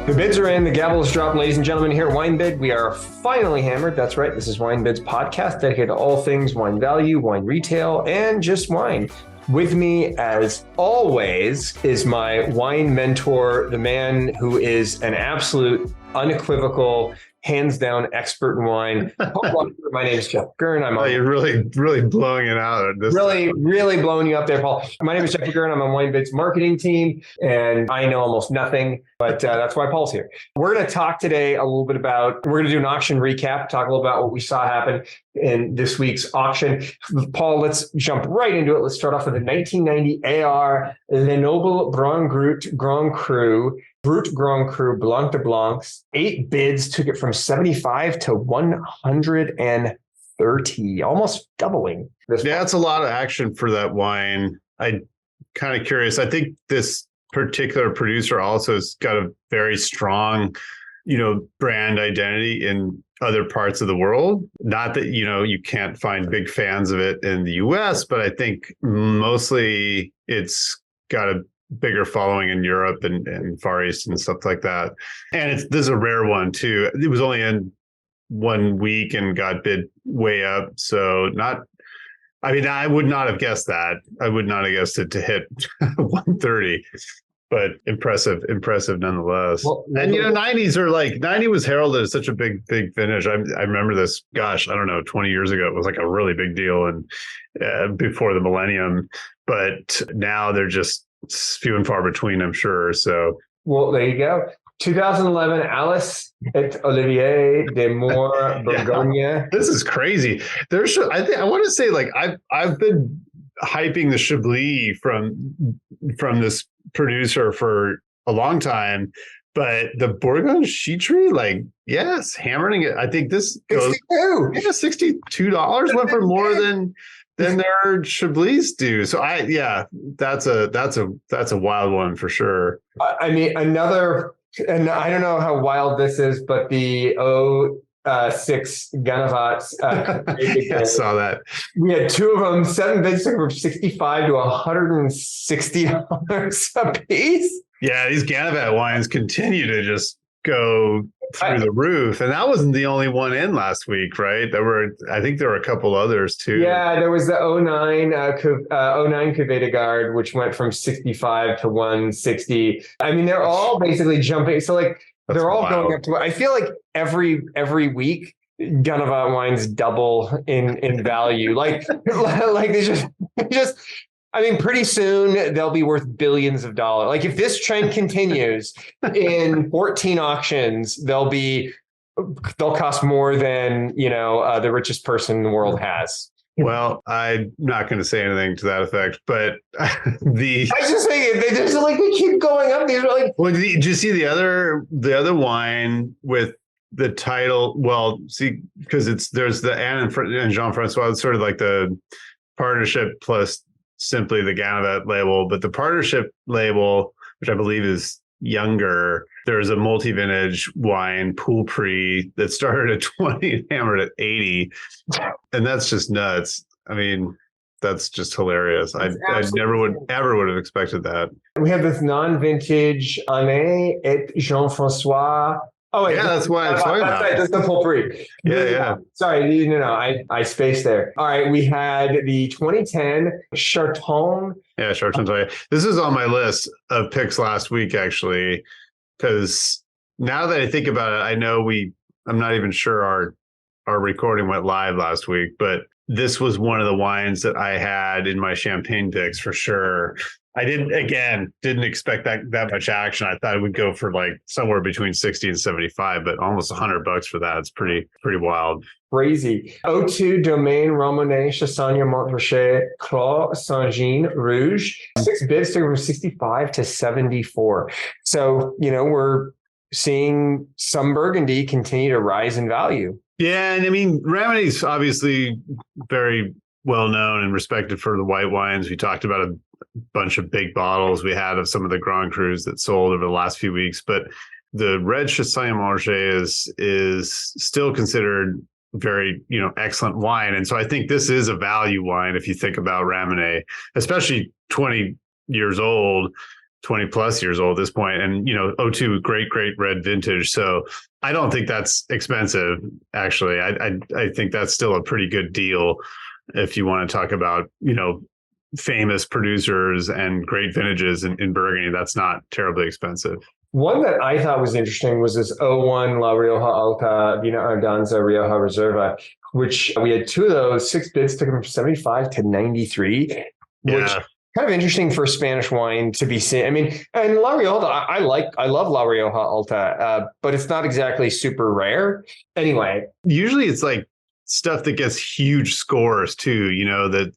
The bids are in, the gavel is dropped, ladies and gentlemen. Here at WineBid, we are finally hammered. That's right. This is WineBid's podcast dedicated to all things wine value, wine retail, and just wine. With me, as always, is my wine mentor, the man who is an absolute, unequivocal, hands down expert in wine. My name is Jeff Gurn. You're really blowing it out. Really blowing you up there, Paul. My name is Jeff Gurn. I'm on WineBid's marketing team, and I know almost nothing, but that's why Paul's here. We're going to talk today a little bit about, we're going to do an auction recap, talk a little about what we saw happen in this week's auction. Paul, let's jump right into it. Let's start off with the 1990 AR Lenoble Grand Cru Brut Grand Cru Blanc de Blancs. 8 bids, took it from 75 to 130, almost doubling. It's a lot of action for that wine. I'm kind of curious. I think this particular producer also has got a very strong, brand identity in other parts of the world. Not that, you can't find big fans of it in the US, but I think mostly it's got a bigger following in Europe and Far East and stuff like that. And this is a rare one too. It was only in 1 week and got bid way up. So I would not have guessed that. I would not have guessed it to hit 130, but impressive nonetheless. Well, and 90s are 90 was heralded as such a big finish. I remember this, 20 years ago, it was like a really big deal and before the millennium, but now they're just few and far between, I'm sure. So, well, there you go. 2011, Alice et Olivier de Moore Bourgogne. Yeah. This is crazy. I want to say I've been hyping the Chablis from this producer for a long time, but the Bourgogne Chitry, yes, hammering it. I think this goes $62 went for more than their Chablis do. So that's a wild one for sure. I mean, another, and I don't know how wild this is, but the 06 Ganavats. I saw that. We had 2 of them, 7 bids from 65 to $160 a piece. Yeah, these Ganavat wines continue to just go through the roof, and that wasn't the only one in last week, right? I think there were a couple others too. Yeah, there was the 09 Cuvée de Garde, which went from 65 to 160. I mean, they're all basically jumping. So they're all going up to. I feel like every week Ganavat wines double in value. They just. I mean, pretty soon they'll be worth billions of dollars. If this trend continues in 14 auctions, they'll cost more than, the richest person in the world has. Well, I'm not going to say anything to that effect, but I was just saying they keep going up. These are Well, did you see the other wine with the title? Well, see, because there's the Anne and Jean-Francois. It's sort of like the partnership plus simply the Ganavat label, but the partnership label, which I believe is younger, there's a multi-vintage wine, Pool Prix, that started at 20 and hammered at 80. And that's just nuts. I mean, that's just hilarious. I never would have expected that. We have this non-vintage Anne et Jean-Francois. Oh, wait. Yeah, that's why I'm talking about it. That's the Pool Prix. Yeah. Sorry, I spaced there. All right, we had the 2010 Charton. Yeah, Charton. This is on my list of picks last week, actually, because now that I think about it, I know I'm not even sure our recording went live last week, but this was one of the wines that I had in my champagne picks for sure. I didn't expect that much action. I thought it would go for somewhere between 60 and 75, but almost $100 for that. It's pretty wild. Crazy. O2 Domaine Ramonet Chassagne Montrachet Clos Saint-Jean Rouge. 6 bids took from 65 to 74. So, we're seeing some Burgundy continue to rise in value. Yeah. And I mean, Ramonet's obviously very well known and respected for the white wines. We talked about a bunch of big bottles we had of some of the Grand Crus that sold over the last few weeks, but the red Chassagne Montrachet is still considered very, excellent wine. And so I think this is a value wine if you think about Ramonet, especially 20 years old, 20 plus years old at this point. And, 02, great red vintage. So I don't think that's expensive, actually. I think that's still a pretty good deal if you want to talk about, famous producers and great vintages in Burgundy. That's not terribly expensive. One that I thought was interesting was this 01 La Rioja Alta Vina Ardanza Rioja Reserva, which we had two of those. 6 bids took them from 75 to 93, which kind of interesting for Spanish wine to be seen. I mean, and La Rioja, I love La Rioja Alta, but it's not exactly super rare. Anyway, usually it's like stuff that gets huge scores too, that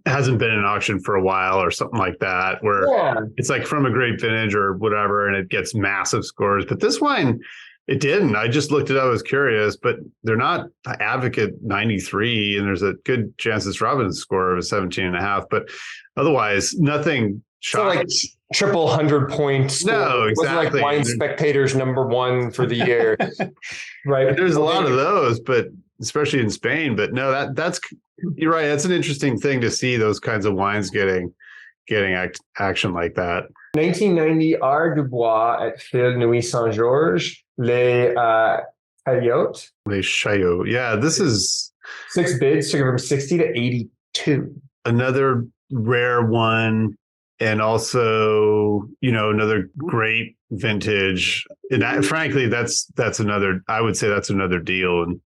hasn't been in auction for a while or something like that, where it's like from a great vintage or whatever, and it gets massive scores. But this wine, it didn't. I just looked it up. I was curious, but they're not Advocate 93, and there's a good chance it's Robin's score of a 17.5. But otherwise, nothing shocking. So like triple 100-point score. No, exactly. It was like Wine Spectator's #1 for the year, right? There's a lot of those, but especially in Spain. But no, that's you're right. That's an interesting thing to see, those kinds of wines getting action like that. 1990 Art du Bois at Phil Nuit Saint Georges, Les Chayotes. Les Chayotes. Yeah, this is 6 bids, took it from 60 to 82. Another rare one. And also, another great vintage. And frankly, that's another, I would say that's another deal. And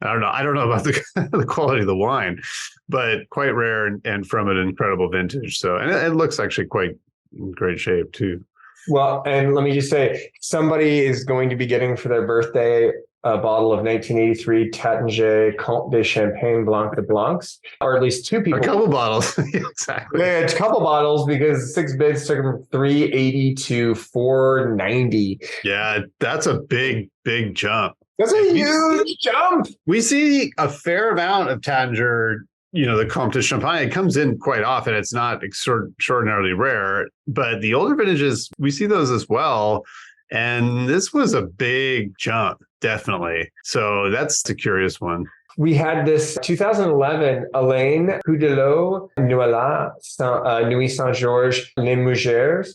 I don't know about the quality of the wine, but quite rare and from an incredible vintage. So, and it looks actually quite in great shape too. Well, and let me just say, somebody is going to be getting for their birthday a bottle of 1983 Taittinger Comte de Champagne Blanc de Blancs, or at least two people. A couple bottles. Exactly. Yeah, it's a couple bottles because 6 bids took them from 380 to 490. Yeah, that's a big jump. That's a huge jump. We see a fair amount of Taittinger, the Comte de Champagne. It comes in quite often. It's not extraordinarily rare, but the older vintages, we see those as well. And this was a big jump, definitely. So that's a curious one. We had this 2011 Alain Coudelot Nuit Saint Georges Les Mougères.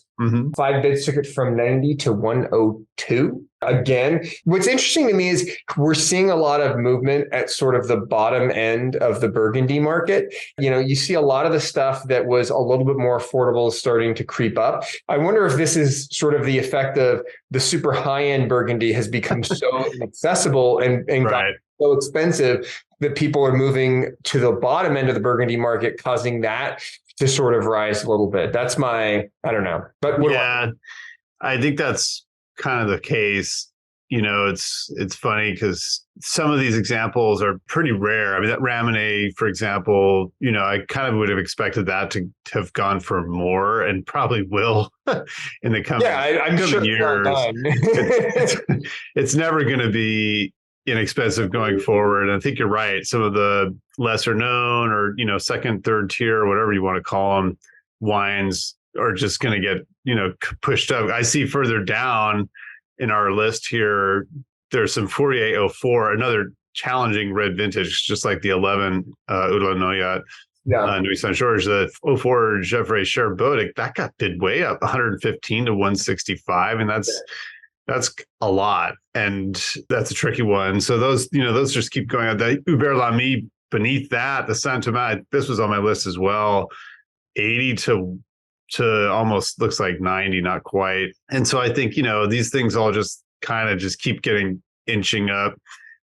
5 bids took it from 90 to 102. Again, what's interesting to me is we're seeing a lot of movement at sort of the bottom end of the Burgundy market. You see a lot of the stuff that was a little bit more affordable starting to creep up. I wonder if this is sort of the effect of the super high-end Burgundy has become so inaccessible and got so expensive that people are moving to the bottom end of the Burgundy market, causing that to sort of rise a little bit. That's I don't know. But I think that's kind of the case. It's funny because some of these examples are pretty rare. I mean, that Ramonet, for example, I kind of would have expected that to have gone for more, and probably will in the coming, I'm sure years. It's never going to be inexpensive going forward. And I think you're right. Some of the lesser known or, second, third tier, whatever you want to call them, wines are just going to get, pushed up. I see further down in our list here, there's some 4804, another challenging red vintage, just like the 11 Oudla Noyat. Nuit Saint Georges, the 04 Gevrey Cher-Bodic, that got bid way up 115 to 165. And that's a lot. And that's a tricky one. So those just keep going up. The Hubert Lamy beneath that, the Saint Thomas, this was on my list as well, 80 to almost looks like 90, not quite. And so I think, these things all just kind of just keep inching up.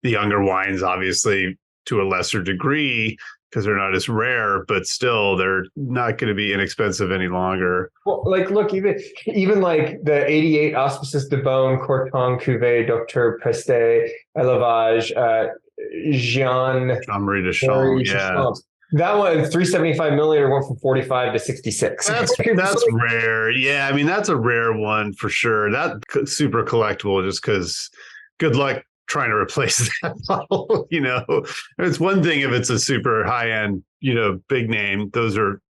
The younger wines, obviously, to a lesser degree, because they're not as rare, but still they're not going to be inexpensive any longer. Well, look, even like the 88 Auspices de Beaune Corton Cuvée Dr. Preste Élevage Jean-Marie Deschamps. Yeah. That one, 375 milliliter, went from 45 to 66. That's rare. Yeah, I mean, that's a rare one for sure. That's super collectible just because good luck trying to replace that bottle. It's one thing if it's a super high-end, big name. Those are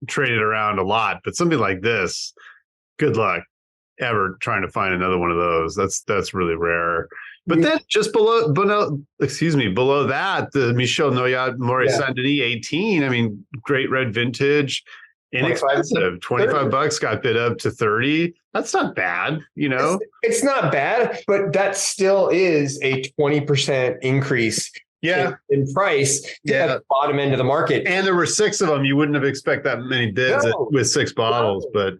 traded around a lot. But something like this, good luck ever trying to find another one of those. That's really rare. But then just below that, the Michel Noyat Maurice Saint-Denis 18. I mean, great red vintage. inexpensive. 25 bucks got bid up to 30. That's not bad, you know? It's not bad, but that still is a 20% increase in price at the bottom end of the market. And there were 6 of them. You wouldn't have expected that many bids with 6 bottles, but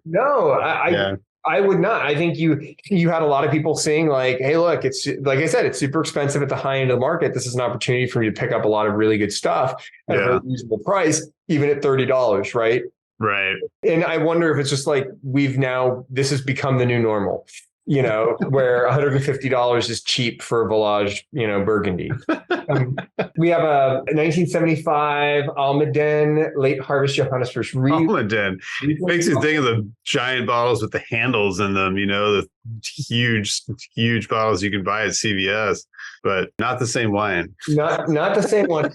I would not. I think you had a lot of people saying like, hey, look, it's like I said, it's super expensive at the high end of the market. This is an opportunity for me to pick up a lot of really good stuff at a very reasonable price, even at $30, right? Right. And I wonder if it's just like this has become the new normal, you know, where $150 is cheap for a Village, you know, Burgundy. We have a 1975 Almaden late harvest Johannesburg. Almaden makes you think of the giant bottles with the handles in them, you know, the huge bottles you can buy at CVS, but not the same wine. Not the same one.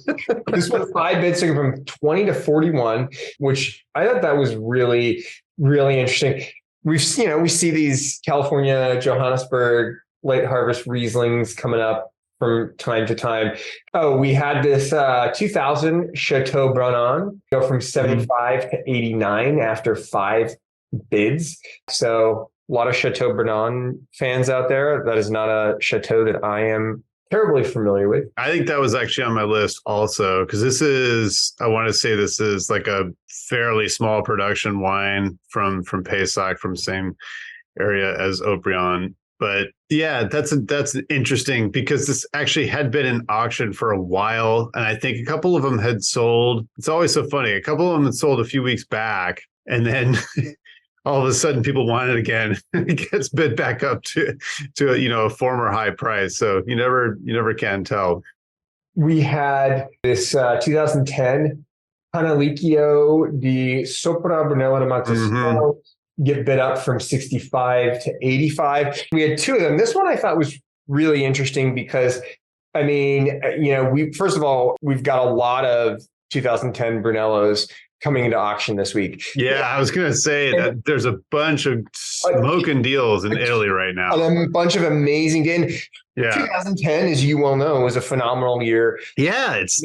This was 5 bids from 20 to 41, which I thought that was really, really interesting. We see these California Johannesburg late harvest Rieslings coming up from time to time. Oh, we had this 2000 Chateau Brunon go from 75 to 89 after 5 bids. So a lot of Chateau Brunon fans out there. That is not a chateau that I am terribly familiar with. I think that was actually on my list also, because I want to say this is like a fairly small production wine from Paysac, from the same area as Haut-Brion. But yeah, that's interesting, because this actually had been in auction for a while. And I think a couple of them had sold. It's always so funny. A couple of them had sold a few weeks back, and then all of a sudden people want it again. It gets bid back up to a former high price. So you never can tell. We had this 2010 Canalicchio di Sopra Brunello de Montesano get bid up from 65 to 85. We had 2 of them. This one I thought was really interesting because, I mean, you know, first of all, we've got a lot of 2010 Brunellos coming into auction this week. Yeah, I was going to say that there's a bunch of smoking deals in Italy right now. A bunch of amazing. And 2010, as you well know, was a phenomenal year. Yeah, it's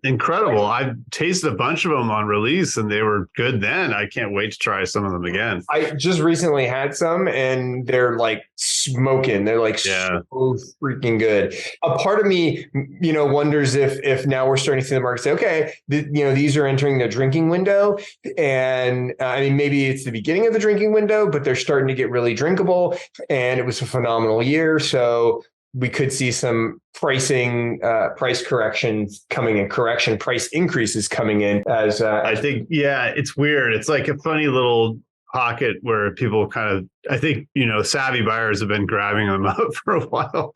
incredible. I've tasted a bunch of them on release and they were good then. I can't wait to try some of them again. I just recently had some and they're like smoking. They're like so freaking good. A part of me, you know, wonders if now we're starting to see the market say, okay, these are entering the drinking window. And I mean, maybe it's the beginning of the drinking window, but they're starting to get really drinkable. And it was a phenomenal year. So we could see some price corrections coming in, price increases coming in as I think, it's weird. It's like a funny little pocket where people kind of, I think, you know, savvy buyers have been grabbing them up for a while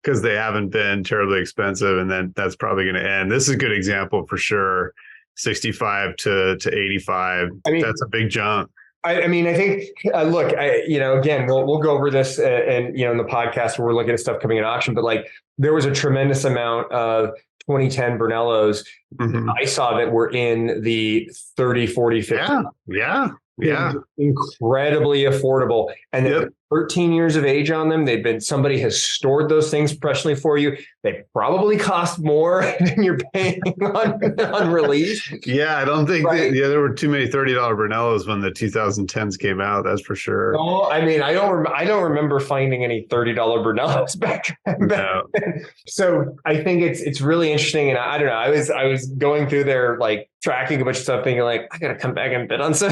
because they haven't been terribly expensive. And then that's probably going to end. This is a good example for sure. 65 to 85. I mean, that's a big jump. I mean, I think, look, again, we'll go over this and, you know, in the podcast where we're looking at stuff coming in auction, but like there was a tremendous amount of 2010 Brunellos I saw that were in the 30, 40, 50. Yeah. Incredibly affordable. And then 13 years of age on them. Somebody has stored those things professionally for you. They probably cost more than you're paying on release. Yeah, I don't think there were too many $30 Brunellos when the 2010s came out. That's for sure. No, I mean, I don't remember finding any $30 Brunellos back then. So I think it's really interesting. And I don't know, I was going through there, like tracking a bunch of stuff, thinking like, I got to come back and bid on some.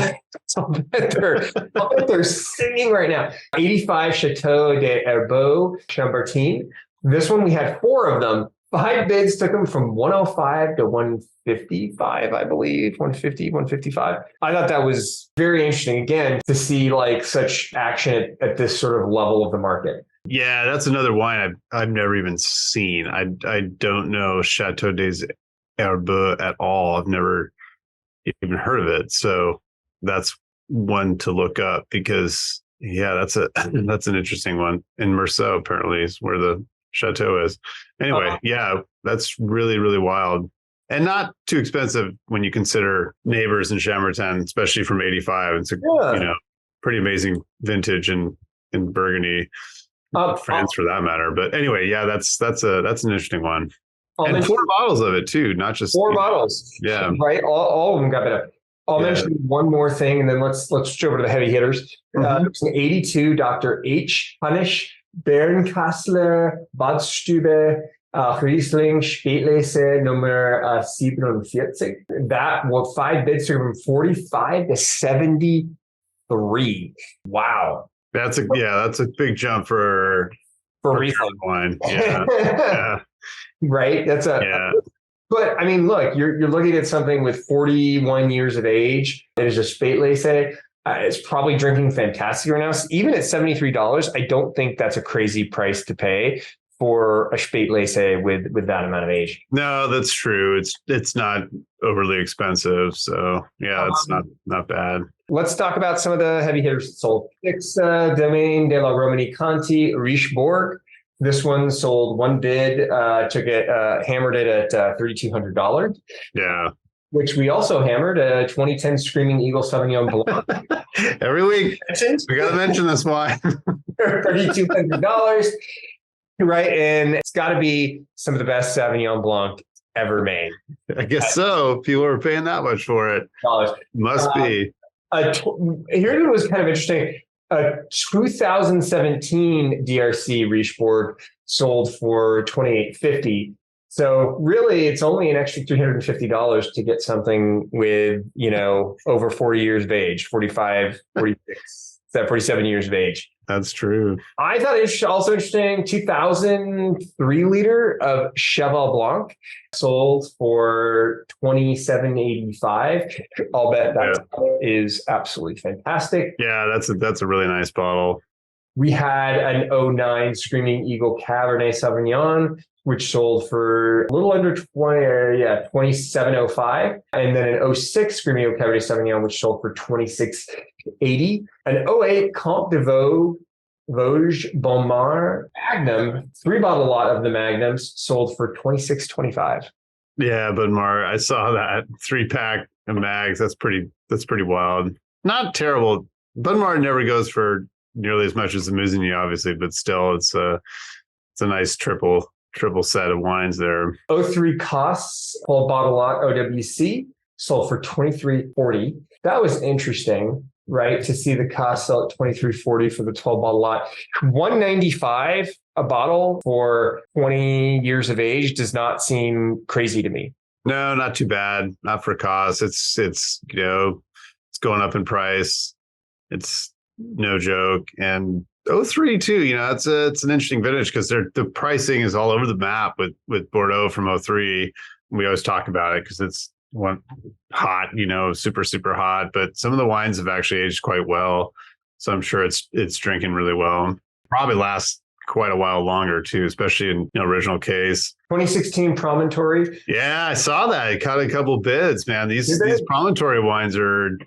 I'll bet they're singing right now. 85 Chateau de Herbeau Chambertin. This one, we had 4 of them. 5 bids took them from 105 to 155, I believe, 150, 155. I thought that was very interesting, again, to see like such action at this sort of level of the market. Yeah, that's another wine I've never even seen. I don't know Chateau des Herbeaux at all. I've never even heard of it. So that's one to look up because that's an interesting one. And Meursault apparently is where the chateau is. Anyway, that's really, really wild. And not too expensive when you consider Neighbors and Chambertin, especially from 85. It's a pretty amazing vintage in Burgundy, France for that matter. But anyway, that's an interesting one. And 4 bottles of it too, not just 4 bottles. Yeah. Right. All of them got better. I'll mention one more thing, and then let's switch over to the heavy hitters. It's an 82 Dr. H. Punish, Bernkastler, Badstube, Riesling, Spätlese, number 47. That was 5 bids from 45 to 73. Wow. That's a big jump for Riesling wine. Yeah. Right. But I mean, look, you're looking at something with 41 years of age. It is a Spätlese. It's probably drinking fantastic right now. So even at $73, I don't think that's a crazy price to pay for a Spätlese with that amount of age. No, that's true. It's not overly expensive. So yeah, it's not bad. Let's talk about some of the heavy hitters that sold. 6 Domaine de la Romani Conti, Richebourg. This one sold 1 bid, hammered it at $3,200. Yeah. Which we also hammered, a 2010 Screaming Eagle Sauvignon Blanc. Every week. We got to mention this wine. $3,200. Right. And it's got to be some of the best Sauvignon Blanc ever made. I guess so. People are paying that much for it. Must be. Here it was kind of interesting. A 2017 DRC Richebourg sold for $2,850. So really, it's only an extra $350 to get something with, over 40 years of age, 45, 46, 47 years of age. That's true. I thought it was also interesting. 2003 liter of Cheval Blanc sold for $27.85. I'll bet that is absolutely fantastic. Yeah, that's a really nice bottle. We had an 09 Screaming Eagle Cabernet Sauvignon, which sold for a little under $27.05. And then an 06 Screaming Eagle Cabernet Sauvignon, which sold for $26.80. An 08 Comte de Vosges Bonmar Magnum, 3-bottle lot of the Magnums, sold for $26.25. Yeah, Bonmar, I saw that 3-pack of Mags. That's pretty wild. Not terrible. Bonmar never goes for nearly as much as the Musigny, obviously, but still, it's a nice triple set of wines there. 03 Costs, full bottle lot OWC, sold for $23.40. That was interesting, right? To see the cost sell at $23.40 for the 12-bottle lot. $195 a bottle for 20 years of age does not seem crazy to me. No, not too bad. Not for cost. It's it's going up in price. It's no joke. And 03 too, it's an interesting vintage because the pricing is all over the map with Bordeaux from 03. We always talk about it because it's one hot, super, super hot, but some of the wines have actually aged quite well. So I'm sure it's drinking really well. Probably lasts quite a while longer too, especially in original case. 2016 Promontory. Yeah, I saw that. I caught a couple bids, man. These Promontory wines are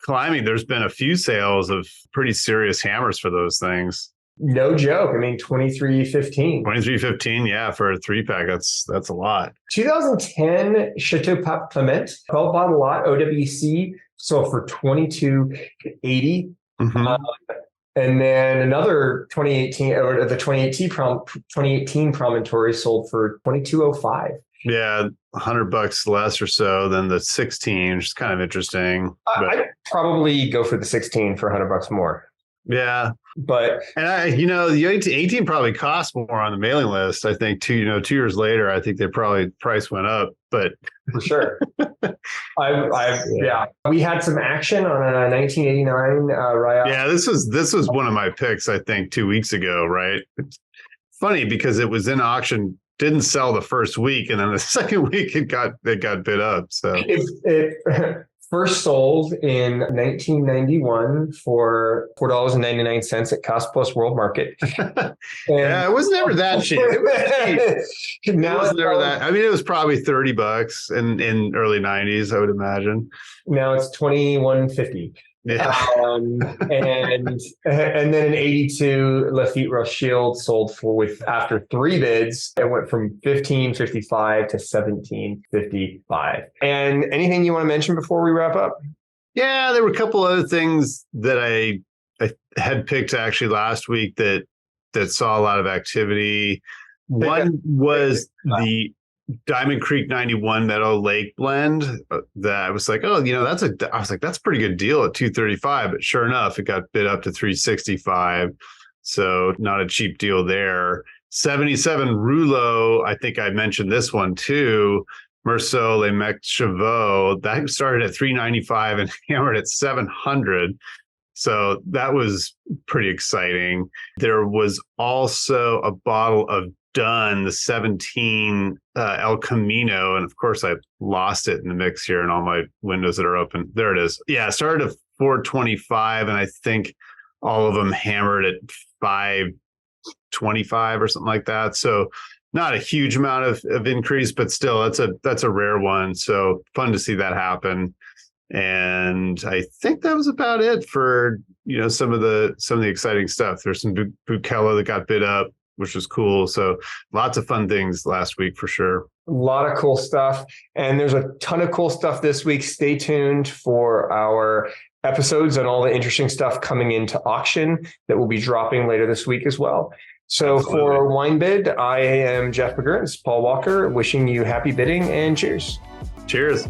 climbing. There's been a few sales of pretty serious hammers for those things. No joke. I mean, $23.15. Yeah, for a 3-pack, that's a lot. 2010 Chateau Pape Clement, 12-bottle lot OWC, sold for $22.80. And then another 2018 Promontory sold for $22.05. Yeah, $100 less or so than the 16, which is kind of interesting. I'd probably go for the 16 for $100 more. Yeah, but the 18 probably cost more on the mailing list. I think 2 years later, I think price went up. But for sure, we had some action on a 1989 Royale. Yeah, this was one of my picks. I think 2 weeks ago, right? It's funny because it was in auction. Didn't sell the first week, and then the second week it got bid up. So it first sold in 1991 for $4.99 at Cost Plus World Market. Yeah, it was never that cheap. It was never that. I mean, it was probably $30 in early 90s, I would imagine. Now it's $21.50. Yeah. And then in 82, Lafite Rothschild sold after 3 bids, it went from $15.55 to $17.55. And anything you want to mention before we wrap up? Yeah, there were a couple other things that I had picked actually last week that saw a lot of activity. One was the Diamond Creek 91 Meadow Lake blend that I was like, oh, that's a pretty good deal at 235, but sure enough, it got bid up to 365. So not a cheap deal there. 77 Rouleau, I think I mentioned this one too. Meursault Les Mecs Chevaux, that started at 395 and hammered at 700. So that was pretty exciting. There was also a bottle of Done, the 17 El Camino. And of course, I lost it in the mix here and all my windows that are open. There it is. Yeah, it started at 425. And I think all of them hammered at 525 or something like that. So not a huge amount of increase, but still that's a rare one. So fun to see that happen. And I think that was about it for, some of the exciting stuff. There's some Brunello that got bid up, which was cool. So lots of fun things last week for sure. A lot of cool stuff. And there's a ton of cool stuff this week. Stay tuned for our episodes and all the interesting stuff coming into auction that will be dropping later this week as well. So Absolutely. For WineBid, I am Jeff McGurn. It's Paul Walker wishing you happy bidding and cheers. Cheers.